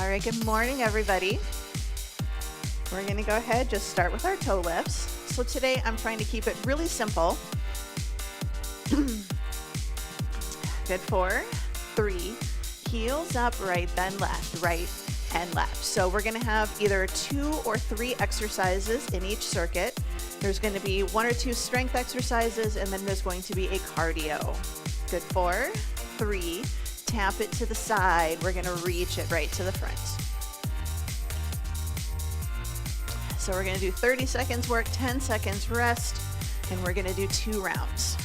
All right, good morning, everybody. We're gonna go ahead, just start with our toe lifts. So today I'm trying to keep it really simple. Good, 4, 3, heels up, right, then left, right, and left. So we're gonna have either 2 or 3 exercises in each circuit. There's gonna be 1 or 2 strength exercises, and then there's going to be a cardio. Good, 4, 3, tap it to the side. We're gonna reach it right to the front. So we're gonna do 30 seconds work, 10 seconds rest, and we're gonna do 2 rounds.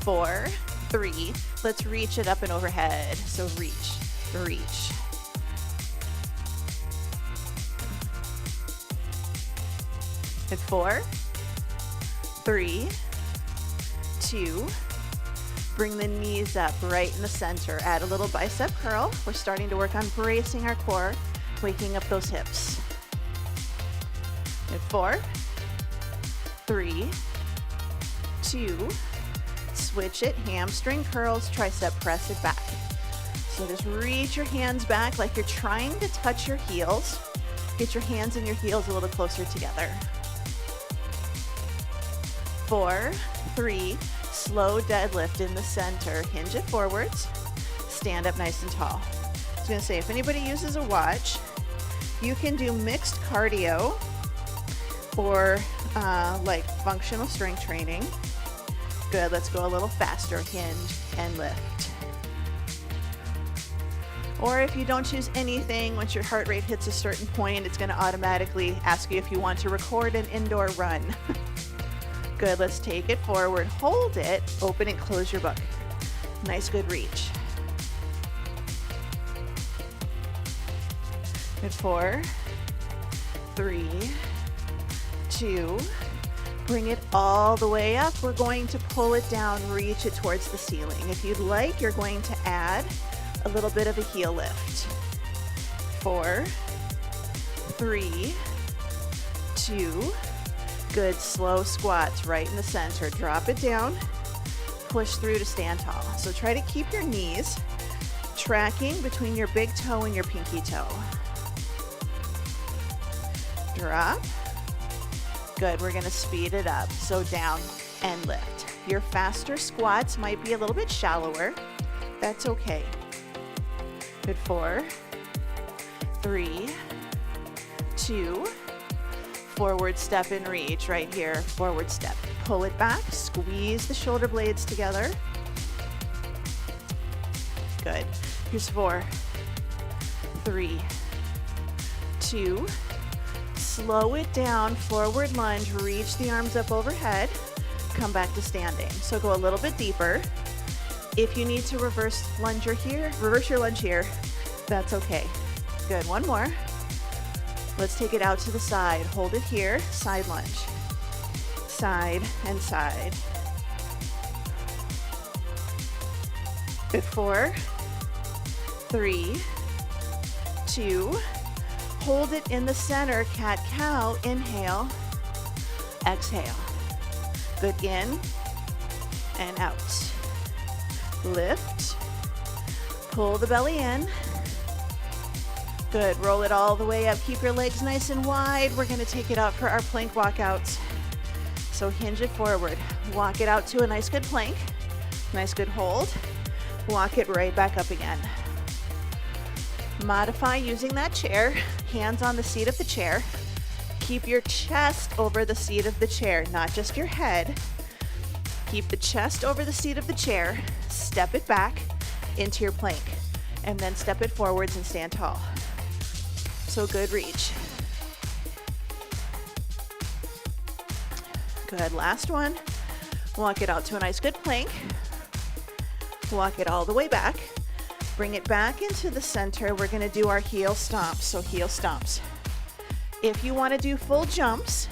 4, 3, let's reach it up and overhead. So reach, reach. At 4, 3, 2, bring the knees up right in the center. Add a little bicep curl. We're starting to work on bracing our core, waking up those hips. At 4, 3, 2, switch it, hamstring curls, tricep press it back. So just reach your hands back like you're trying to touch your heels. Get your hands and your heels a little closer together. 4, 3, slow deadlift in the center, hinge it forwards, stand up nice and tall. I was gonna say, if anybody uses a watch, you can do mixed cardio or like functional strength training. Good, let's go a little faster, hinge and lift. Or if you don't choose anything, once your heart rate hits a certain point, it's gonna automatically ask you if you want to record an indoor run. Good, let's take it forward, hold it, open and close your book. Nice, good reach. Good, 4, 3, 2, bring it all the way up. We're going to pull it down, reach it towards the ceiling. If you'd like, you're going to add a little bit of a heel lift. 4, 3, 2, good, slow squats right in the center. Drop it down, push through to stand tall. So try to keep your knees tracking between your big toe and your pinky toe. Drop. Good, we're gonna speed it up. So down and lift. Your faster squats might be a little bit shallower. That's okay. Good, 4, 3, 2, forward step and reach right here, forward step. Pull it back, squeeze the shoulder blades together. Good. Here's 4, 3, 2, slow it down, forward lunge, reach the arms up overhead, come back to standing. So go a little bit deeper. If you need to reverse your lunge here, that's okay. Good, 1 more. Let's take it out to the side. Hold it here, side lunge. Side and side. Good, 4, 3, 2, hold it in the center, cat-cow, inhale, exhale. Good, in and out. Lift, pull the belly in. Good, roll it all the way up. Keep your legs nice and wide. We're gonna take it out for our plank walkouts. So hinge it forward. Walk it out to a nice good plank. Nice good hold. Walk it right back up again. Modify using that chair. Hands on the seat of the chair. Keep your chest over the seat of the chair, not just your head. Keep the chest over the seat of the chair. Step it back into your plank. And then step it forwards and stand tall. So good reach. Good, last one. Walk it out to a nice good plank. Walk it all the way back. Bring it back into the center. We're gonna do our heel stomps, so heel stomps. If you wanna do full jumps,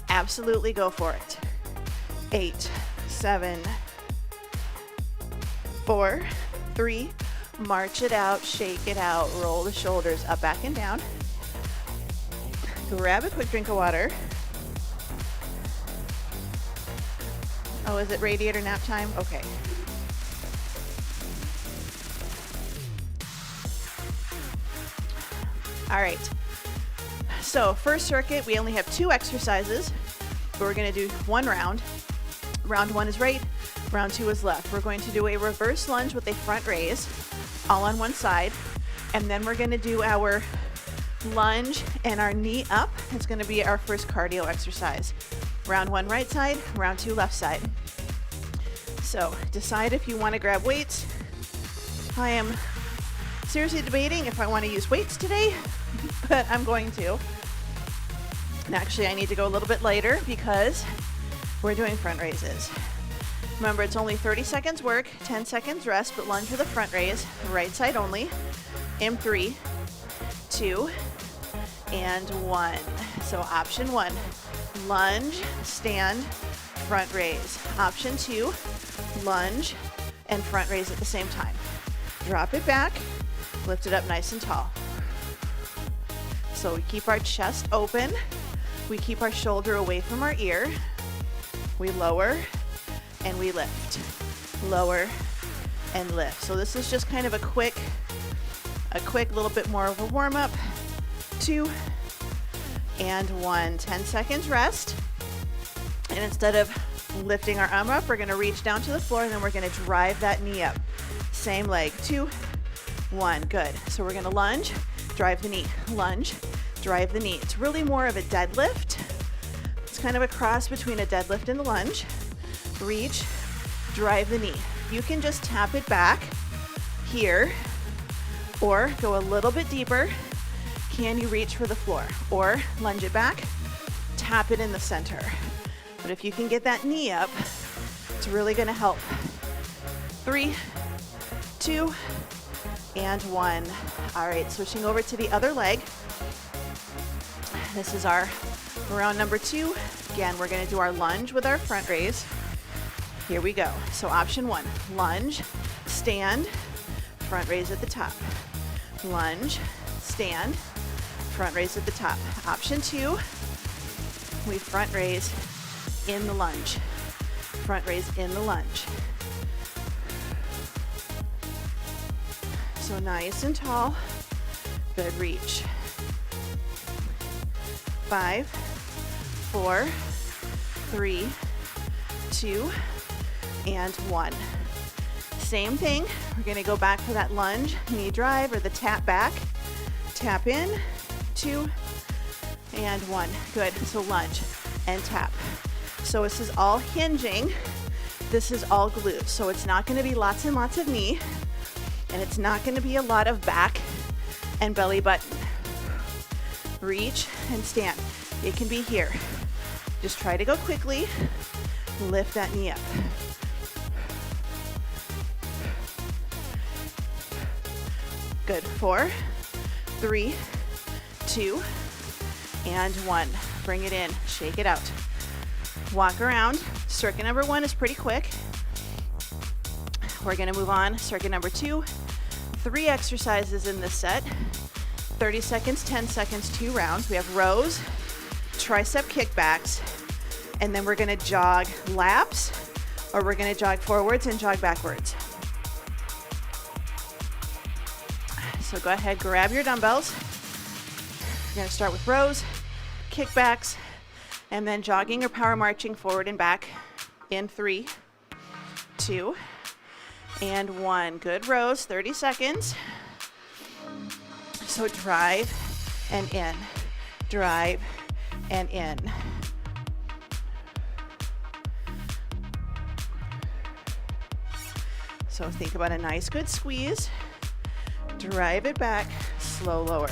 absolutely go for it. 8, 7, 4, 3, march it out, shake it out, roll the shoulders up, back, and down. Grab a quick drink of water. Oh, is it radiator nap time? Okay. All right. So first circuit, we only have 2 exercises, but we're going to do 1 round. Round 1 is right, round 2 is left. We're going to do a reverse lunge with a front raise, all on one side, and then we're going to do our lunge and our knee up. It's going to be our first cardio exercise. Round 1 right side, round 2 left side. So decide if you want to grab weights. I am seriously debating if I want to use weights today, but I'm going to. And actually, I need to go a little bit lighter because we're doing front raises. Remember, it's only 30 seconds work, 10 seconds rest, but lunge with a front raise, right side only, in 3, 2, and 1. So option 1, lunge, stand, front raise. Option 2, lunge and front raise at the same time. Drop it back, lift it up nice and tall. So we keep our chest open, we keep our shoulder away from our ear, we lower and we lift, lower and lift. So this is just kind of a quick little bit more of a warm up. 2 and 1, 10 seconds rest. And instead of lifting our arm up, we're gonna reach down to the floor and then we're gonna drive that knee up. Same leg, 2, 1, good. So we're gonna lunge, drive the knee, lunge, drive the knee. It's really more of a deadlift. It's kind of a cross between a deadlift and a lunge. Reach, drive the knee. You can just tap it back here or go a little bit deeper. Can you reach for the floor? Or lunge it back, tap it in the center. But if you can get that knee up, it's really gonna help. 3, 2, and 1. All right, switching over to the other leg. This is our round number 2. Again, we're gonna do our lunge with our front raise. Here we go. So option 1, lunge, stand, front raise at the top. Lunge, stand, front raise at the top. Option 2, we front raise in the lunge. Front raise in the lunge. So nice and tall. Good reach. 5, 4, 3, 2, and 1. Same thing. We're going to go back for that lunge, knee drive, or the tap back. Tap in, 2, and 1. Good. So lunge and tap. So this is all hinging. This is all glute. So it's not going to be lots and lots of knee, and it's not going to be a lot of back and belly button. Reach and stand. It can be here. Just try to go quickly. Lift that knee up. Good. 4, 3, 2, and 1. Bring it in. Shake it out. Walk around. Circuit number 1 is pretty quick. We're going to move on. Circuit number 2. 3 exercises in this set. 30 seconds, 10 seconds, 2 rounds. We have rows, tricep kickbacks, and then we're going to jog laps, or we're going to jog forwards and jog backwards. So go ahead, grab your dumbbells. We're going to start with rows, kickbacks, and then jogging or power marching forward and back in 3, 2, and 1. Good rows, 30 seconds. So drive and in, drive and in. So think about a nice good squeeze. Drive it back, slow lower.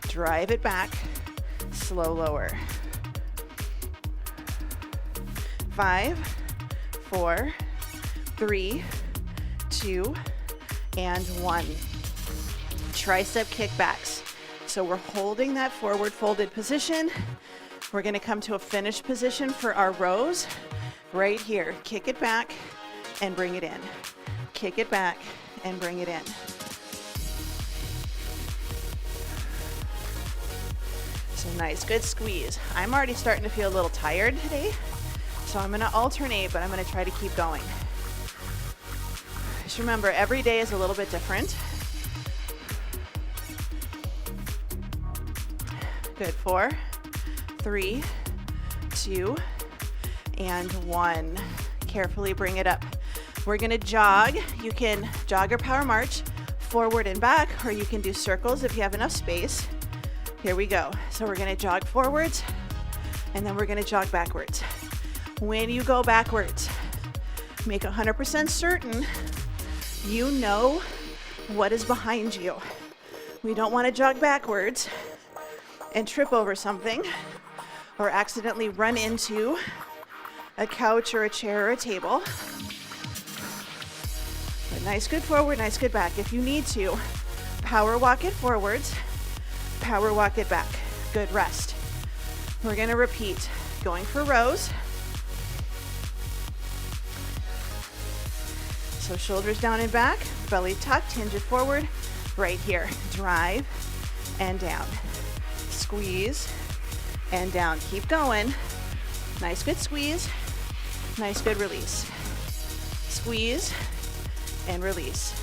Drive it back, slow lower. 5, 4, 3, 2, and 1. Tricep kickbacks. So we're holding that forward folded position. We're going to come to a finished position for our rows right here. Kick it back and bring it in. Kick it back and bring it in. So nice, good squeeze. I'm already starting to feel a little tired today, so I'm going to alternate, but I'm going to try to keep going. Just remember, every day is a little bit different. Good, 4, 3, 2, and 1. Carefully bring it up. We're gonna jog. You can jog or power march forward and back, or you can do circles if you have enough space. Here we go. So we're gonna jog forwards, and then we're gonna jog backwards. When you go backwards, make 100% certain you know what is behind you. We don't want to jog backwards and trip over something or accidentally run into a couch or a chair or a table. But nice, good forward, nice, good back. If you need to, power walk it forwards, power walk it back. Good, rest. We're gonna repeat, going for rows. So shoulders down and back, belly tucked, hinge it forward, right here. Drive and down. Squeeze and down. Keep going. Nice, good squeeze. Nice, good release. Squeeze and release.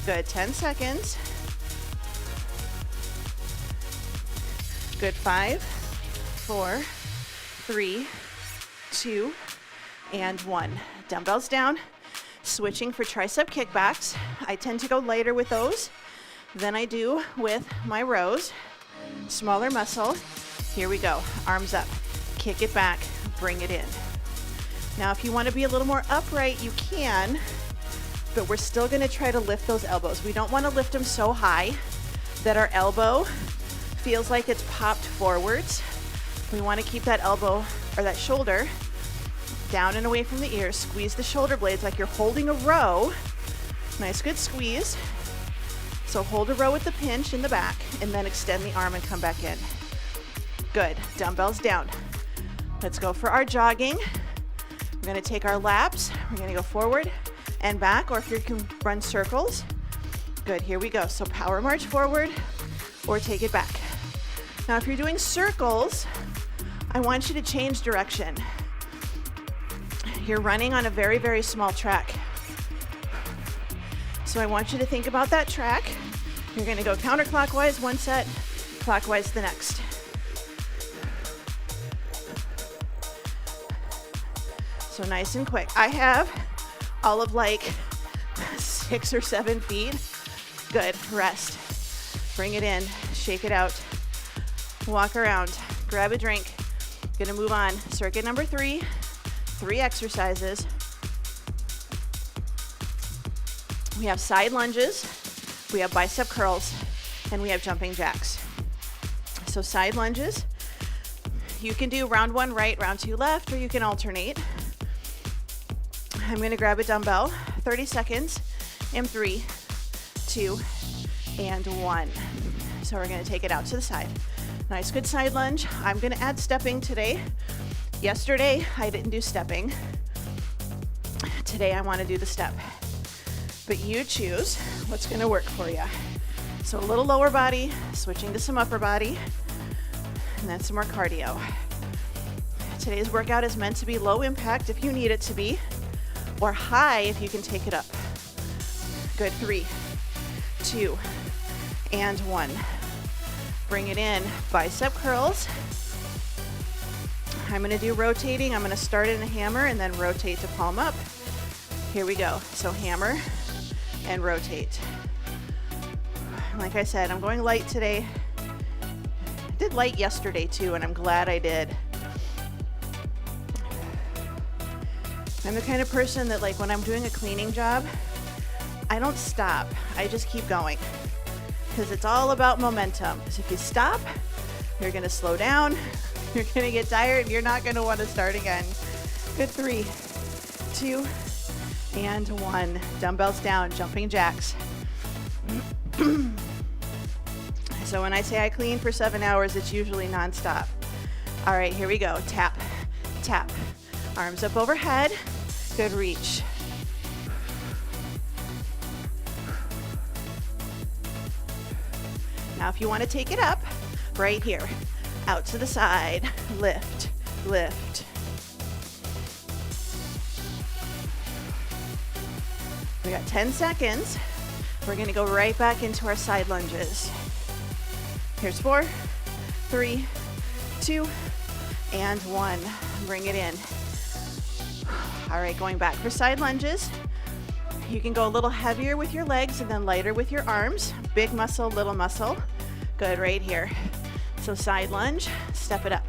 Good, 10 seconds. Good, 5, 4, 3, 2, and 1. Dumbbells down. Switching for tricep kickbacks. I tend to go lighter with those than I do with my rows. Smaller muscle. Here we go. Arms up. Kick it back. Bring it in. Now, if you want to be a little more upright, you can, but we're still going to try to lift those elbows. We don't want to lift them so high that our elbow feels like it's popped forwards. We want to keep that elbow or that shoulder down and away from the ears. Squeeze the shoulder blades like you're holding a row. Nice, good squeeze. So hold a row with the pinch in the back and then extend the arm and come back in. Good, dumbbells down. Let's go for our jogging. We're gonna take our laps. We're gonna go forward and back, or if you can run circles. Good, here we go. So power march forward or take it back. Now, if you're doing circles, I want you to change direction. You're running on a very, very small track. So I want you to think about that track. You're gonna go counterclockwise one set, clockwise the next. So nice and quick. I have all of like 6 or 7 feet. Good, rest. Bring it in, shake it out. Walk around, grab a drink. Gonna move on. Circuit number 3, 3 exercises. We have side lunges, we have bicep curls, and we have jumping jacks. So side lunges, you can do round 1 right, round 2 left, or you can alternate. I'm gonna grab a dumbbell, 30 seconds, in 3, 2, and 1. So we're gonna take it out to the side. Nice, good side lunge. I'm gonna add stepping today. Yesterday, I didn't do stepping. Today, I wanna do the step. But you choose what's gonna work for you. So a little lower body, switching to some upper body, and then some more cardio. Today's workout is meant to be low impact if you need it to be, or high if you can take it up. Good, 3, 2, and 1. Bring it in, bicep curls. I'm gonna do rotating. I'm gonna start in a hammer and then rotate to palm up. Here we go. So hammer and rotate. Like I said, I'm going light today. I did light yesterday too, and I'm glad I did. I'm the kind of person that, like, when I'm doing a cleaning job, I don't stop. I just keep going. Because it's all about momentum. Because if you stop, you're gonna slow down, you're gonna get tired, and you're not gonna wanna start again. Good, 3, 2, and 1. Dumbbells down, jumping jacks. So when I say I clean for 7 hours, it's usually nonstop. All right, here we go. Tap, tap. Arms up overhead. Good reach. Now, if you want to take it up, right here, out to the side, lift, lift. We got 10 seconds. We're gonna go right back into our side lunges. Here's 4, 3, 2, and 1. Bring it in. All right, going back for side lunges. You can go a little heavier with your legs and then lighter with your arms. Big muscle, little muscle. Good, right here. So side lunge, step it up.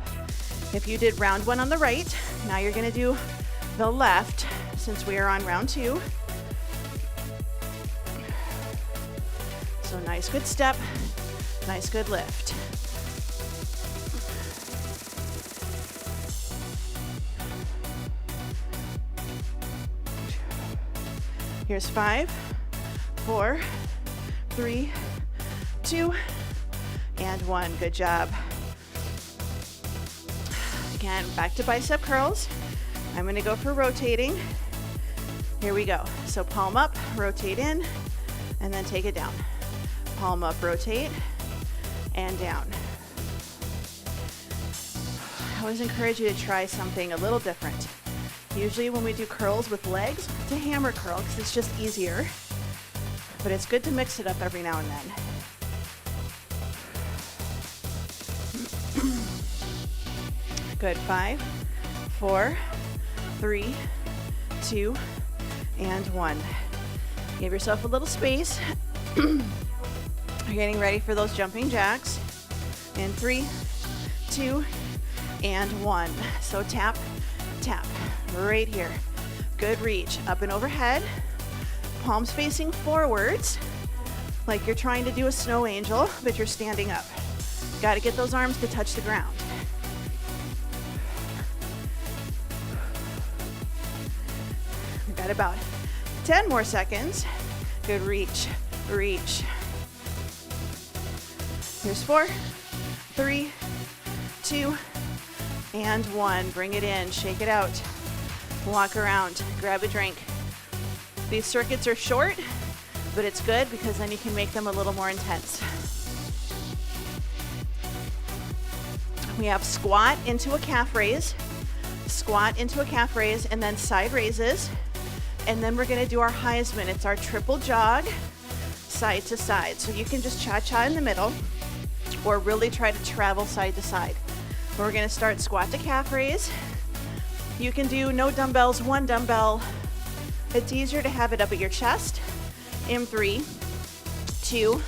If you did round 1 on the right, now you're gonna do the left since we are on round 2. So nice, good step, nice, good lift. Here's 5, 4, 3, 2, and 1. Good job. Again, back to bicep curls. I'm gonna go for rotating. Here we go. So palm up, rotate in, and then take it down. Palm up, rotate, and down. I always encourage you to try something a little different. Usually when we do curls with legs, it's a hammer curl because it's just easier, but it's good to mix it up every now and then. Good, 5, 4, 3, 2, and 1. Give yourself a little space. You're getting ready for those jumping jacks. In 3, 2, and 1. So tap, tap, right here. Good reach, up and overhead. Palms facing forwards, like you're trying to do a snow angel, but you're standing up. Got to get those arms to touch the ground. We've got about 10 more seconds. Good reach, reach. Here's 4, 3, 2, and 1. Bring it in, shake it out. Walk around, grab a drink. These circuits are short, but it's good because then you can make them a little more intense. We have squat into a calf raise, squat into a calf raise, and then side raises. And then we're gonna do our Heisman. It's our triple jog, side to side. So you can just cha-cha in the middle or really try to travel side to side. We're gonna start squat to calf raise. You can do no dumbbells, 1 dumbbell. It's easier to have it up at your chest. In 3, 2,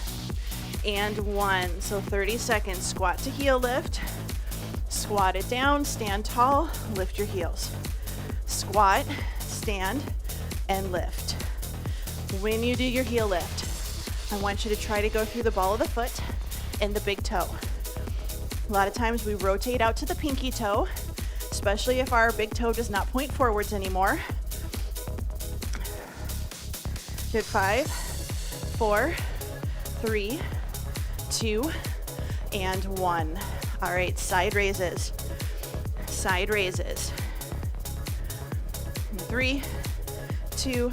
and 1. So 30 seconds, squat to heel lift. Squat it down, stand tall, lift your heels. Squat, stand, and lift. When you do your heel lift, I want you to try to go through the ball of the foot and the big toe. A lot of times we rotate out to the pinky toe, especially if our big toe does not point forwards anymore. Good, 5, 4, 3, 2, and 1. All right, side raises, side raises. 3, 2,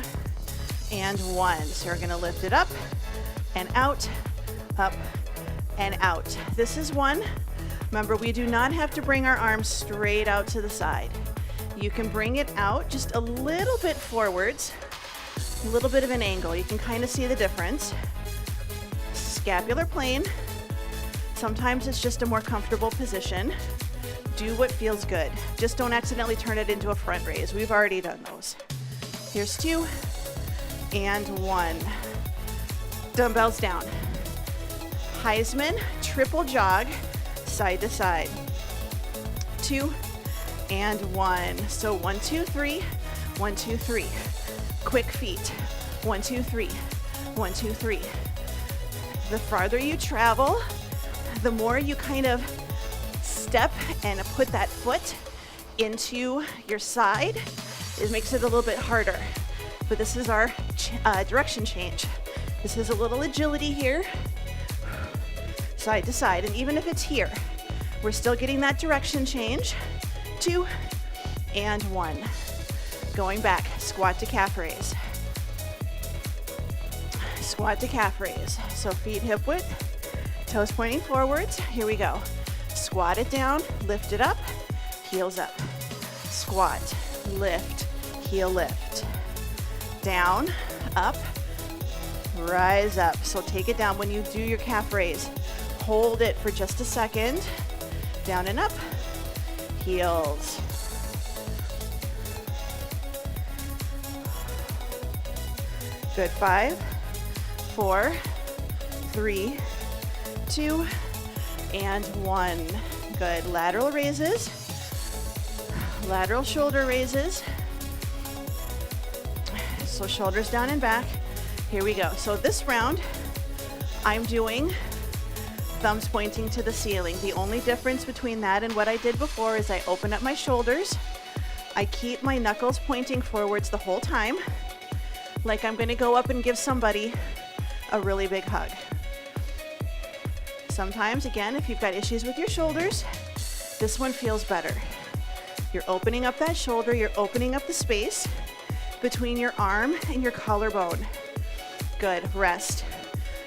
and 1. So we're gonna lift it up and out, up and out. This is 1. Remember, we do not have to bring our arms straight out to the side. You can bring it out just a little bit forwards, a little bit of an angle. You can kind of see the difference. Scapular plane. Sometimes it's just a more comfortable position. Do what feels good. Just don't accidentally turn it into a front raise. We've already done those. Here's 2 and 1. Dumbbells down. Heisman, triple jog, side to side. 2 and 1. So 1, 2, 3, 1, 2, 3. Quick feet. 1, 2, 3, 1, 2, 3. The farther you travel, the more you kind of step and put that foot into your side. It makes it a little bit harder. But this is our direction change. This is a little agility here, side to side. And even if it's here, we're still getting that direction change. 2 and 1. Going back, squat to calf raise. Squat to calf raise. So feet hip width, toes pointing forwards. Here we go. Squat it down, lift it up, heels up. Squat, lift, heel lift. Down, up, rise up. So take it down. When you do your calf raise, hold it for just a second. Down and up. Heels. Good. 5, 4, 3, 2, and 1. Good. Lateral raises. Lateral shoulder raises. So shoulders down and back. Here we go. So this round, I'm doing thumbs pointing to the ceiling. The only difference between that and what I did before is I open up my shoulders. I keep my knuckles pointing forwards the whole time, like I'm going to go up and give somebody a really big hug. Sometimes, again, if you've got issues with your shoulders, this one feels better. You're opening up that shoulder, you're opening up the space between your arm and your collarbone. Good. Rest.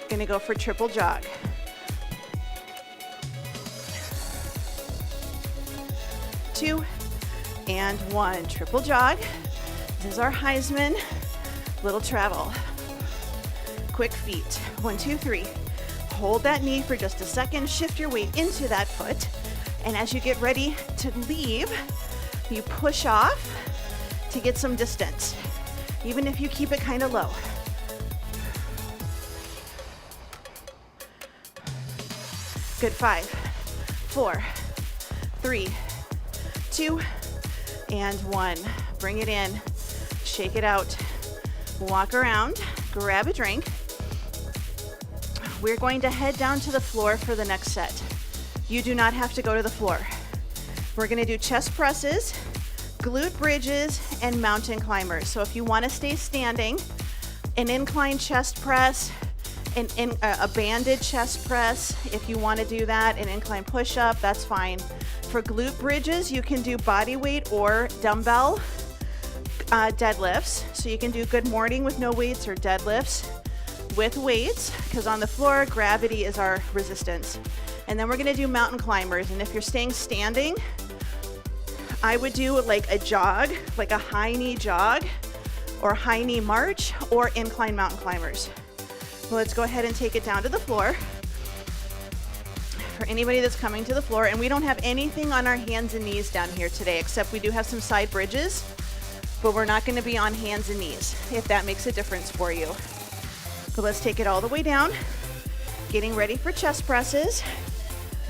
Gonna go for triple jog. 2 and 1. Triple jog. This is our Heisman. Little travel. Quick feet. 1, 2, 3. Hold that knee for just a second. Shift your weight into that foot. And as you get ready to leave, you push off to get some distance, even if you keep it kind of low. Good. 5, 4, 3, 2, and 1. Bring it in. Shake it out. Walk around. Grab a drink. We're going to head down to the floor for the next set. You do not have to go to the floor. We're going to do chest presses, glute bridges, and mountain climbers. So if you want to stay standing, an incline chest press, a banded chest press, if you want to do that, an incline push-up, that's fine. For glute bridges, you can do body weight or dumbbell deadlifts. So you can do good morning with no weights or deadlifts with weights, because on the floor, gravity is our resistance. And then we're gonna do mountain climbers. And if you're staying standing, I would do like a jog, like a high knee jog or high knee march or incline mountain climbers. So let's go ahead and take it down to the floor. For anybody that's coming to the floor, and we don't have anything on our hands and knees down here today, except we do have some side bridges, but we're not gonna be on hands and knees, if that makes a difference for you. So let's take it all the way down. Getting ready for chest presses.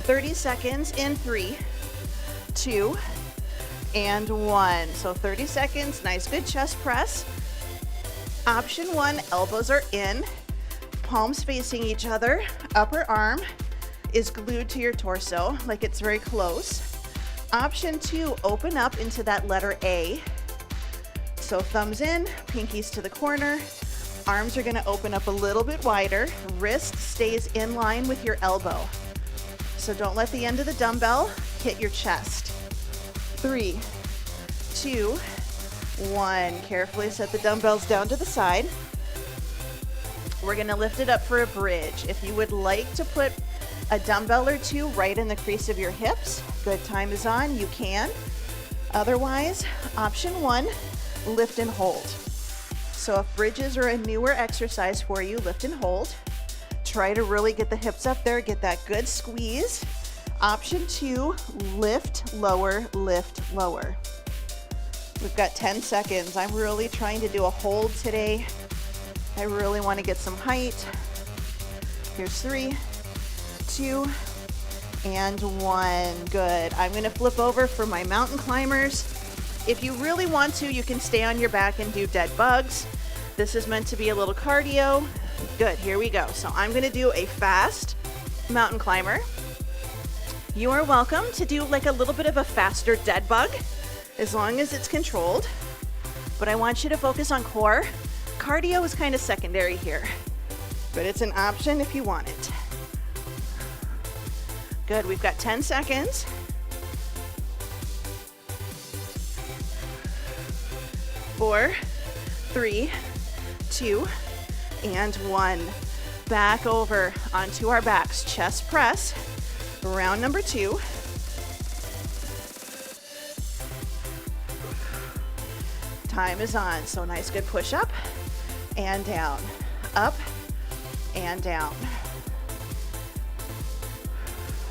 30 seconds in 3, 2, and 1. So 30 seconds, nice good chest press. Option 1, elbows are in, palms facing each other. Upper arm is glued to your torso, like it's very close. Option 2, open up into that letter A. So thumbs in, pinkies to the corner. Arms are gonna open up a little bit wider. Wrist stays in line with your elbow. So don't let the end of the dumbbell hit your chest. 3, 2, 1. Carefully set the dumbbells down to the side. We're gonna lift it up for a bridge. If you would like to put a dumbbell or two right in the crease of your hips, good, time is on, you can. Otherwise, option 1, lift and hold. So if bridges are a newer exercise for you, lift and hold. Try to really get the hips up there, get that good squeeze. Option 2, lift, lower, lift, lower. We've got 10 seconds. I'm really trying to do a hold today. I really want to get some height. Here's 3, 2, and 1. Good. I'm going to flip over for my mountain climbers. If you really want to, you can stay on your back and do dead bugs. This is meant to be a little cardio. Good, here we go. So I'm gonna do a fast mountain climber. You are welcome to do like a little bit of a faster dead bug, as long as it's controlled. But I want you to focus on core. Cardio is kind of secondary here, but it's an option if you want it. Good, we've got 10 seconds. 4, 3, 2, and 1. Back over onto our backs. Chest press. Round number 2. Time is on. So nice, good push up and down. Up and down.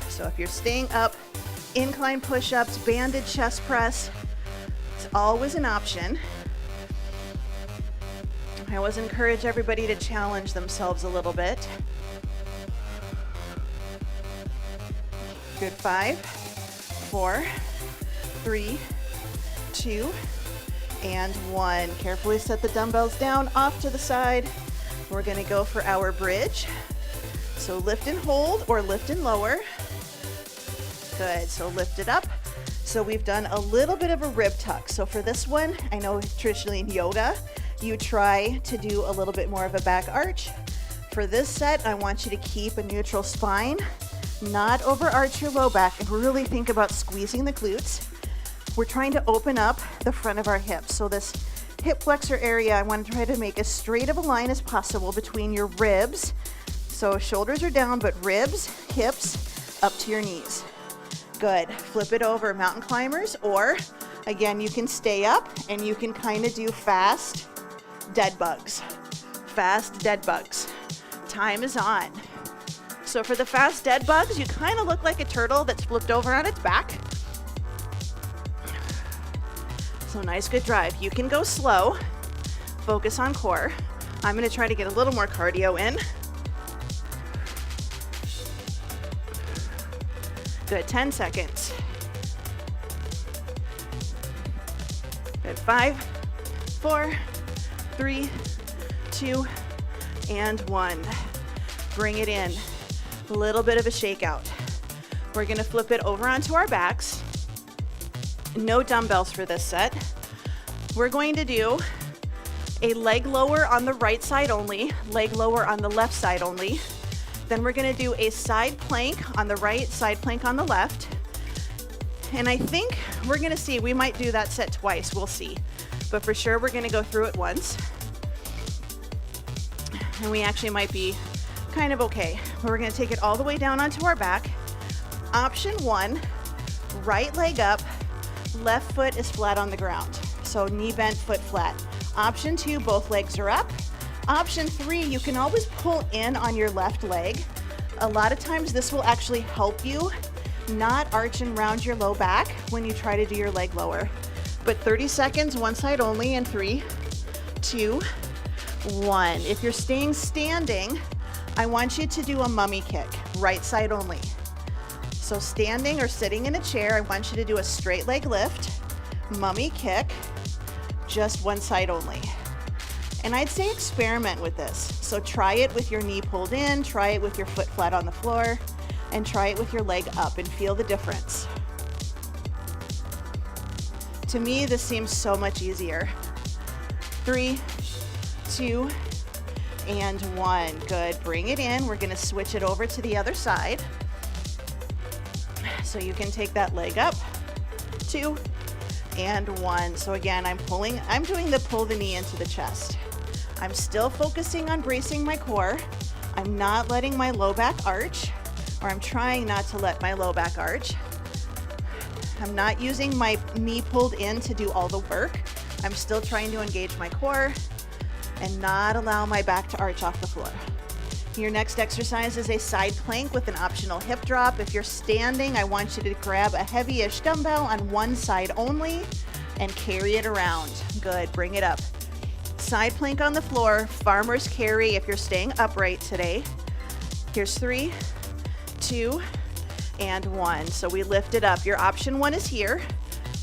So if you're staying up, incline push-ups, banded chest press, it's always an option. I always encourage everybody to challenge themselves a little bit. Good. 5, 4, 3, 2, and 1. Carefully set the dumbbells down off to the side. We're gonna go for our bridge. So lift and hold or lift and lower. Good, so lift it up. So we've done a little bit of a rib tuck. So for this one, I know traditionally in yoga, you try to do a little bit more of a back arch. For this set, I want you to keep a neutral spine, not overarch your low back, and really think about squeezing the glutes. We're trying to open up the front of our hips. So this hip flexor area, I want to try to make as straight of a line as possible between your ribs. So shoulders are down, but ribs, hips, up to your knees. Good. Flip it over, mountain climbers, or again, you can stay up and you can kind of do fast dead bugs. Fast dead bugs. Time is on. So for the fast dead bugs, you kind of look like a turtle that's flipped over on its back. So nice, good drive. You can go slow. Focus on core. I'm going to try to get a little more cardio in. Good, 10 seconds. Good, 5, 4, 3, 2, and 1. Bring it in. A little bit of a shakeout. We're gonna flip it over onto our backs. No dumbbells for this set. We're going to do a leg lower on the right side only, leg lower on the left side only. Then we're gonna do a side plank on the right, side plank on the left. And I think we're gonna see, we might do that set twice, we'll see. But for sure, we're gonna go through it once. And we actually might be kind of okay. We're gonna take it all the way down onto our back. Option 1, right leg up, left foot is flat on the ground. So knee bent, foot flat. Option 2, both legs are up. Option 3, you can always pull in on your left leg. A lot of times this will actually help you not arch and round your low back when you try to do your leg lower. But 30 seconds, one side only, in 3, 2, 1. If you're staying standing, I want you to do a mummy kick, right side only. So standing or sitting in a chair, I want you to do a straight leg lift, mummy kick, just one side only. And I'd say experiment with this. So try it with your knee pulled in, try it with your foot flat on the floor, and try it with your leg up and feel the difference. To me, this seems so much easier. 3, 2, and 1. Good, bring it in. We're gonna switch it over to the other side. So you can take that leg up, 2, and 1. So again, I'm doing the pull the knee into the chest. I'm still focusing on bracing my core. I'm not letting my low back arch, or I'm trying not to let my low back arch. I'm not using my knee pulled in to do all the work. I'm still trying to engage my core and not allow my back to arch off the floor. Your next exercise is a side plank with an optional hip drop. If you're standing, I want you to grab a heavy-ish dumbbell on one side only and carry it around. Good, bring it up. Side plank on the floor, farmer's carry if you're staying upright today. Here's 3, 2, and 1. So we lift it up. Your option 1 is here.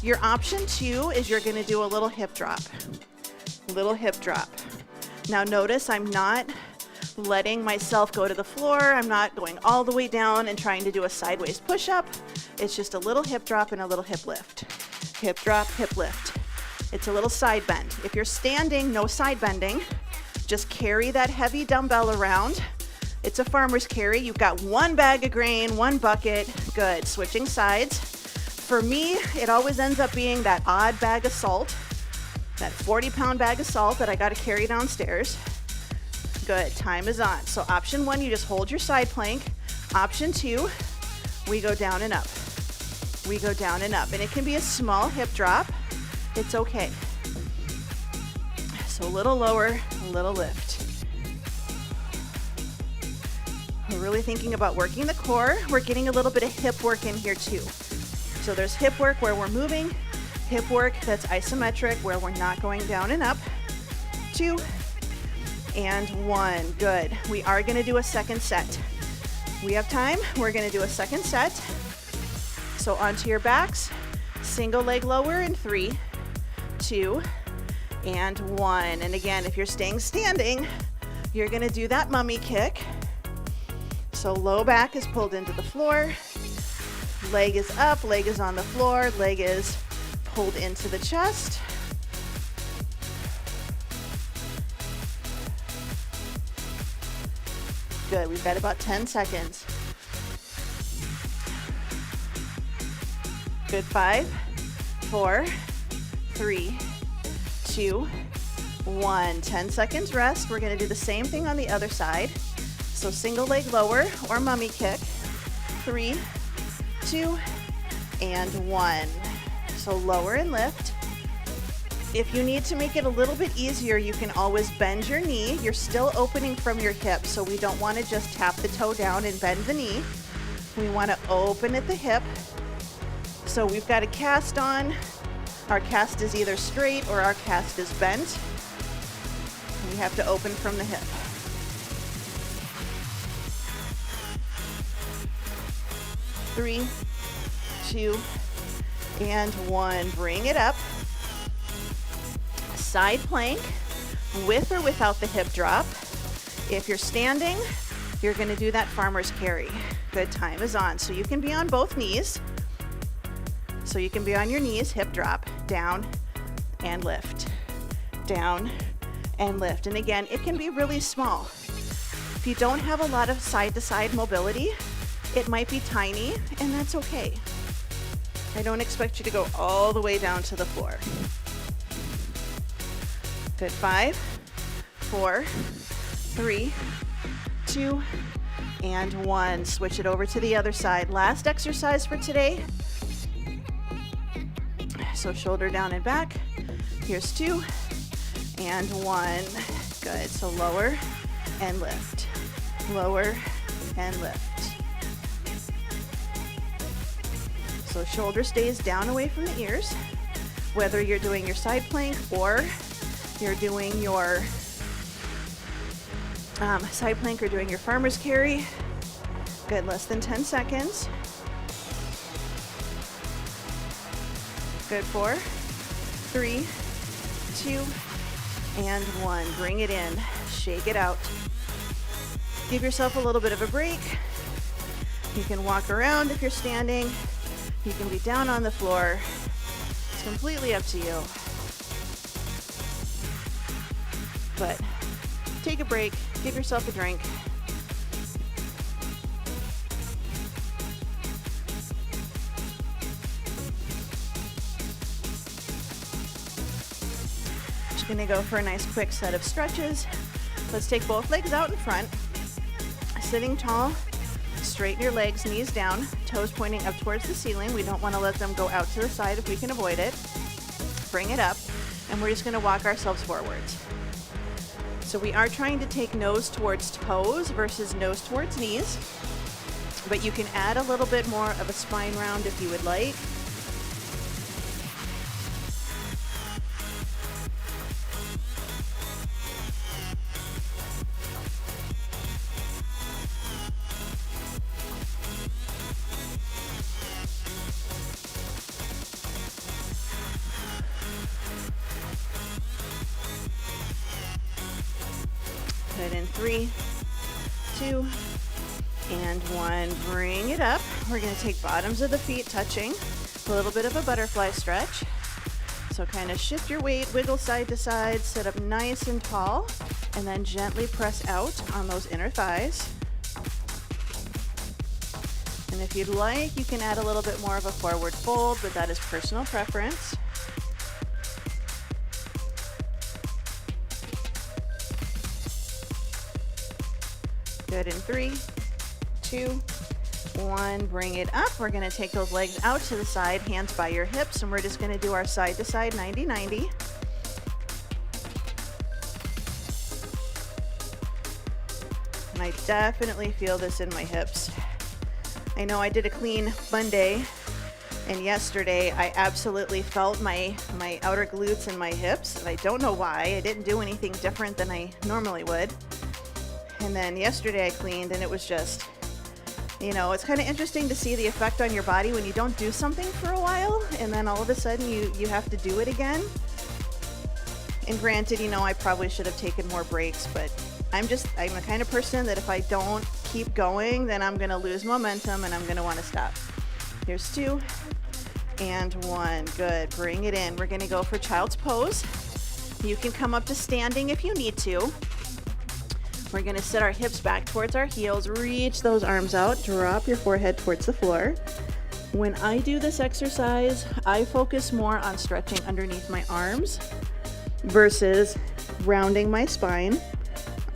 Your option 2 is you're gonna do a little hip drop. Little hip drop. Now notice I'm not letting myself go to the floor. I'm not going all the way down and trying to do a sideways push-up. It's just a little hip drop and a little hip lift. Hip drop, hip lift. It's a little side bend. If you're standing, no side bending. Just carry that heavy dumbbell around. It's a farmer's carry. You've got one bag of grain, one bucket. Good, switching sides. For me, it always ends up being that odd bag of salt, that 40-pound bag of salt that I gotta carry downstairs. Good, time is on. So option 1, you just hold your side plank. Option 2, we go down and up. We go down and up. And it can be a small hip drop. It's okay. So a little lower, a little lift. So really thinking about working the core. We're getting a little bit of hip work in here too. So there's hip work where we're moving, hip work that's isometric where we're not going down and up. 2 and 1. Good. We are going to do a second set. We have time. We're going to do a second set. So onto your backs, single leg lower in 3, 2, and 1. And again, if you're staying standing, you're going to do that mummy kick. So low back is pulled into the floor, leg is up, leg is on the floor, leg is pulled into the chest. Good, we've got about 10 seconds. Good, 5, 4, 3, 2, 1. 10 seconds rest. We're gonna do the same thing on the other side. So single leg lower or mummy kick. 3, 2, and 1. So lower and lift. If you need to make it a little bit easier, you can always bend your knee. You're still opening from your hip, so we don't want to just tap the toe down and bend the knee. We want to open at the hip. So we've got a cast on. Our cast is either straight or our cast is bent. We have to open from the hip. Three, 2, and 1. Bring it up. Side plank, with or without the hip drop. If you're standing, you're going to do that farmer's carry. Good, time is on. So you can be on both knees. So you can be on your knees, hip drop, down and lift, down and lift. And again, it can be really small. If you don't have a lot of side-to-side mobility, it might be tiny, and that's okay. I don't expect you to go all the way down to the floor. Good, 5, 4, 3, 2, and 1. Switch it over to the other side. Last exercise for today. So shoulder down and back. Here's 2 and 1. Good, so lower and lift. Lower and lift. So shoulder stays down away from the ears, whether you're doing your side plank or you're doing your side plank or doing your farmer's carry. Good, less than 10 seconds. Good, 4, 3, 2, and 1. Bring it in, shake it out. Give yourself a little bit of a break. You can walk around if you're standing. You can be down on the floor. It's completely up to you. But take a break, give yourself a drink. Just gonna go for a nice quick set of stretches. Let's take both legs out in front. Sitting tall, straighten your legs, knees down, toes pointing up towards the ceiling. We don't want to let them go out to the side if we can avoid it. Bring it up, and we're just going to walk ourselves forwards. So we are trying to take nose towards toes versus nose towards knees, but you can add a little bit more of a spine round if you would like. Good, in 3, 2, and 1. Bring it up. We're going to take bottoms of the feet touching. A little bit of a butterfly stretch. So kind of shift your weight, wiggle side to side, sit up nice and tall, and then gently press out on those inner thighs. And if you'd like, you can add a little bit more of a forward fold, but that is personal preference. Good, in 3, 2, 1. Bring it up. We're going to take those legs out to the side, hands by your hips, and we're just going to do our side to side 90-90. I definitely feel this in my hips. I know I did a clean Monday, and yesterday I absolutely felt my outer glutes and my hips. And I don't know why. I didn't do anything different than I normally would. And then yesterday I cleaned, and it was just, you know, it's kind of interesting to see the effect on your body when you don't do something for a while, and then all of a sudden you have to do it again. And granted, you know, I probably should have taken more breaks, but I'm the kind of person that if I don't keep going, then I'm going to lose momentum and I'm going to want to stop. Here's 2 and 1. Good. Bring it in. We're going to go for child's pose. You can come up to standing if you need to. We're going to sit our hips back towards our heels, reach those arms out, drop your forehead towards the floor. When I do this exercise, I focus more on stretching underneath my arms versus rounding my spine.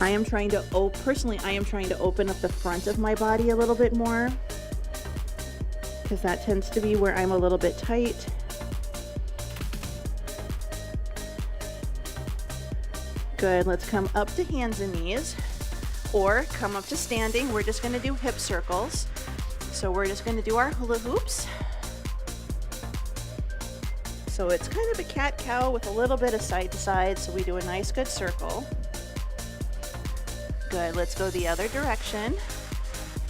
I am trying to open up the front of my body a little bit more, because that tends to be where I'm a little bit tight. Good. Let's come up to hands and knees, or come up to standing. We're just going to do hip circles. So we're just going to do our hula hoops. So it's kind of a cat-cow with a little bit of side to side, so we do a nice good circle. Good. Let's go the other direction.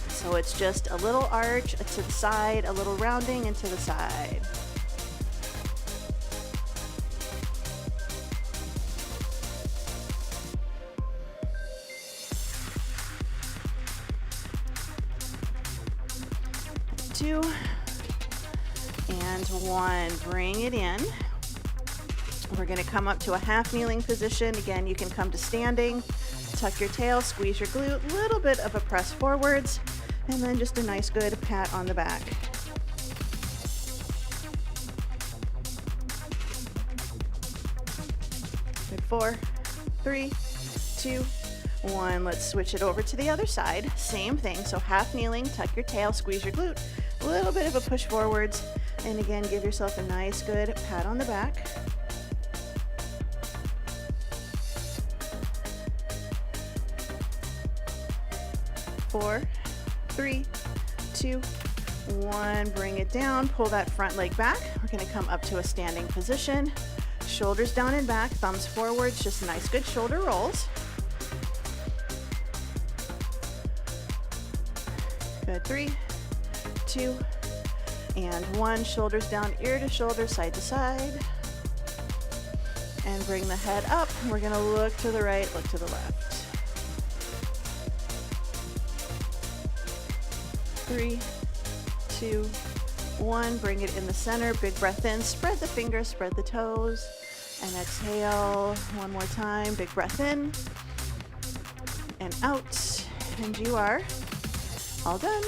So it's just a little arch to the side, a little rounding and to the side. Two and 1. Bring it in. We're going to come up to a half kneeling position. Again, you can come to standing. Tuck your tail, squeeze your glute, a little bit of a press forwards, and then just a nice good pat on the back. Good. 4, 3, 2, 1. Let's switch it over to the other side. Same thing. So half kneeling, tuck your tail, squeeze your glute, a little bit of a push forwards, and again, give yourself a nice good pat on the back. Four, 3, 2, 1. Bring it down. Pull that front leg back. We're going to come up to a standing position. Shoulders down and back, thumbs forwards, just nice good shoulder rolls. Good. 3, 2, and 1. Shoulders down, ear to shoulder, side to side. And bring the head up. We're going to look to the right, look to the left. 3, 2, 1. Bring it in the center. Big breath in. Spread the fingers, spread the toes. And exhale one more time. Big breath in and out. And you are all done.